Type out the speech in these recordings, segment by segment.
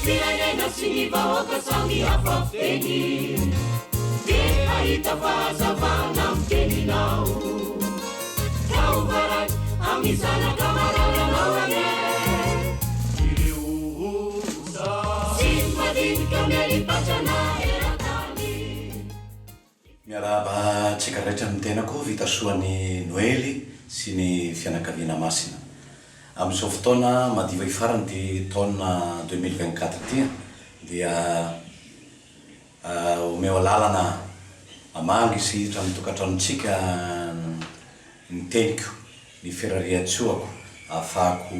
firenena sy ny vahoaka samy hafa fiteny de ahita fahazavana amin'ny teninao taovaray amin'ny zanaka mararanao ane ireo sy madinika miaripatrana eratany miarahaba tsika rehetra amin'ny tenako vitasoan'ny Noely sy ny fianakaviana masina amin'izao fotoana madiva ifarany ty taona 2024 ty dia omeo lalana amangy sy hiditra amin'ny tokantranontsika ny teniko ny firariatsoako ahafahako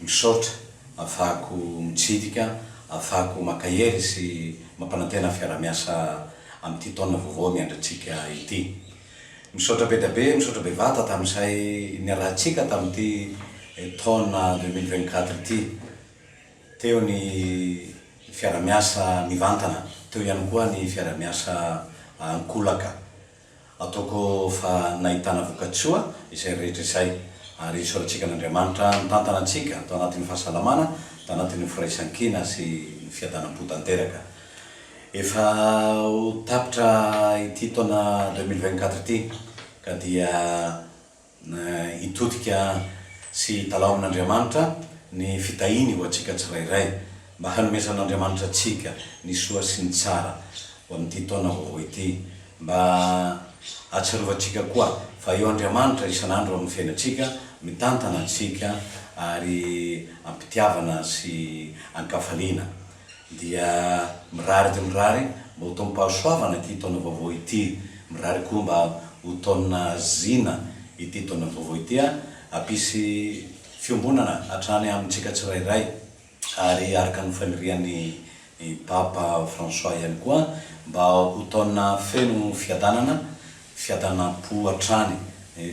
misaotra ahafahako mitsidika ahafahako makahery sy mampanantena fiara-miasa amin'ity taona vaovao miandratsika ity misaotra be dabe misaotra bevata tamin'izay niarahantsika tamin'ity taona 2024 ity teo ny fiara-miasa mivantana teo ihany koa ny fiara-miasa ankolaka ataoko fa nahitana vokatsoa izay rehetra izay ary isoratsika n'Andriamanitra mitantana antsika tao anatin'ny fahasalamana tao anatin'ny firaisan-kina sy ny fiadanam-po tanteraka efa ho tapitra ity taona 2024 ity ka dia hitodika sy talao amin'Andriamanitra ny fitahiny ho atsika tsirairay mba hanomezan'Andriamanitra atsika ny soa sy ny tsara ho amin'ity taona vaovao ity mba atsarovantsika koa fa eo Andriamanitra isan'andro amin'ny fiainatsika mitantana atsika ary ampitiavana sy ankafaliana dia mirary dia mirary mba ho taom-pahasoavana ity taona vaovao ity mirary koa mba ho taona zina ity taona vaovao ity apisy fiombonana hatrany amintsika tsirairay ary araka ny fanirian'ny Papa François ihany koa mba ho taona feno fiadanam-po hatrany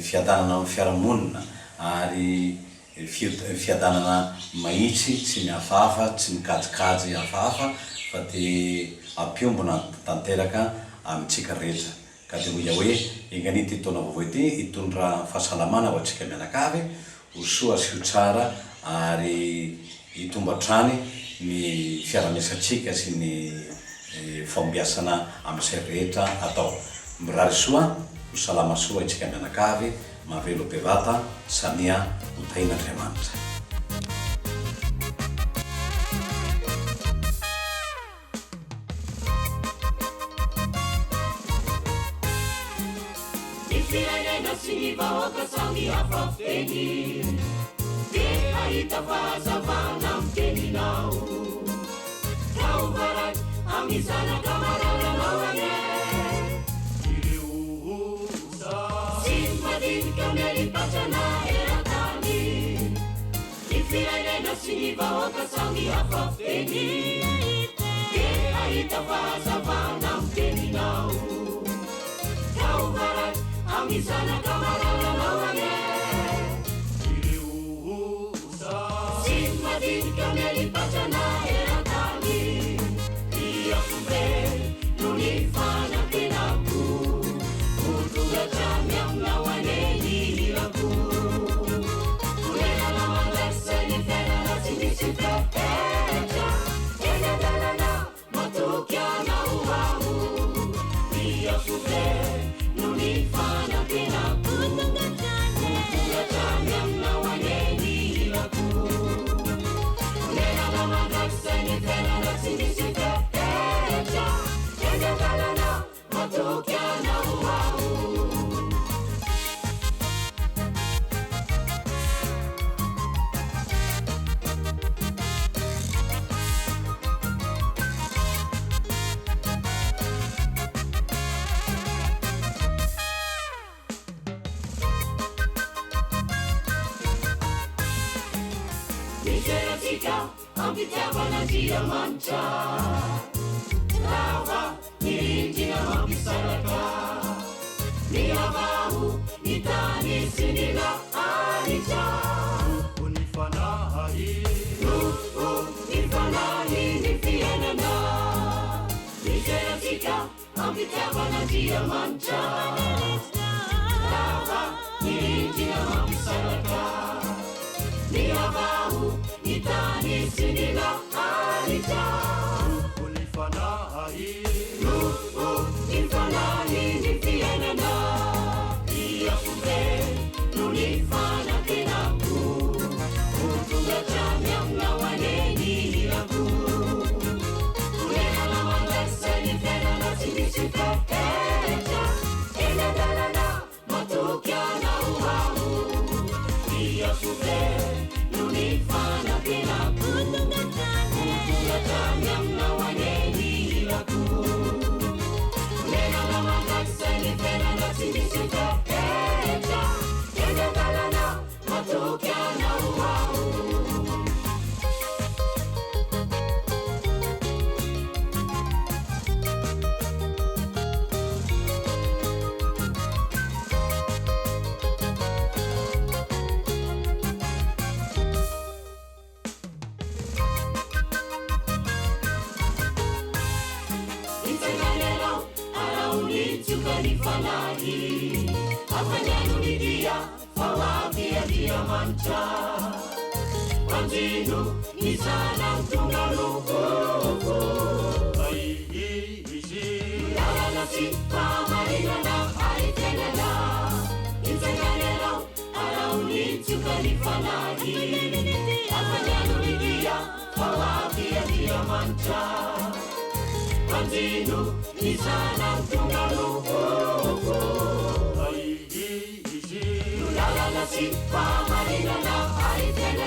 fiadanana amin'ny fiarahamonina ary fiadanana mahitsy tsy ny hafahafa tsy ny kajikajy hafahafa fa dia ampiombona tanteraka amintsika rehetra ka dia hoia hoe inganity taona vaovao ity hitondra fahasalamana ho antsika mianakavy ho soa sy ho tsara ary hitombatrany ny fiara-miasantsika sy ny fambiasana amin'izay rehetra atao mirary soa ho salama soa itsika mianakavy mavelo bevata samia ho tahin'Andriamanitra firenena sy ny vahoaka samy hafa fiteny de ahita fahazavana amin'ny teninao taovaray amin'ny zanaka mararanao ane ireo sy madinika miaripatrana eratany ny firenena sy ny vahoaka samy hafa fiteny de ahita fahazavana amin'ny teninao taovaray amin'ny zanaka mararanao ane ireo sy madinika miaripatrana eratany iafobe no ny fanantenako hotongatramy aminao ane ny hirako orenana mandrasay ny fiainana tsy misy fepetra eny andalana matoky anao aho iafobe no ny fanantenako hotongatramy aminao ane ny hirako orenana mandrasay ny fiainana tsy misy fepetra eny andalana matoky anao aho miseratsika ampitiavana Andriamanitra lava ny rindrina mampisaraka ny havaho ny tany sy ny laharitra ny fanahy ny fanahy ny fiainana miseratsika ampitiavana Andriamanitra lava ny rindrina mampisaraka ny havaho ny tany sy ny laharitra Andriamanitra Anjino ny zanany tonga loko lalana sy famarinana aitenana injanganelao araony tsoka ny fanahy afanyano lidia fawavy Andriamanitra Anjino ny zanany tonga loko lalana sy famarinana aitenana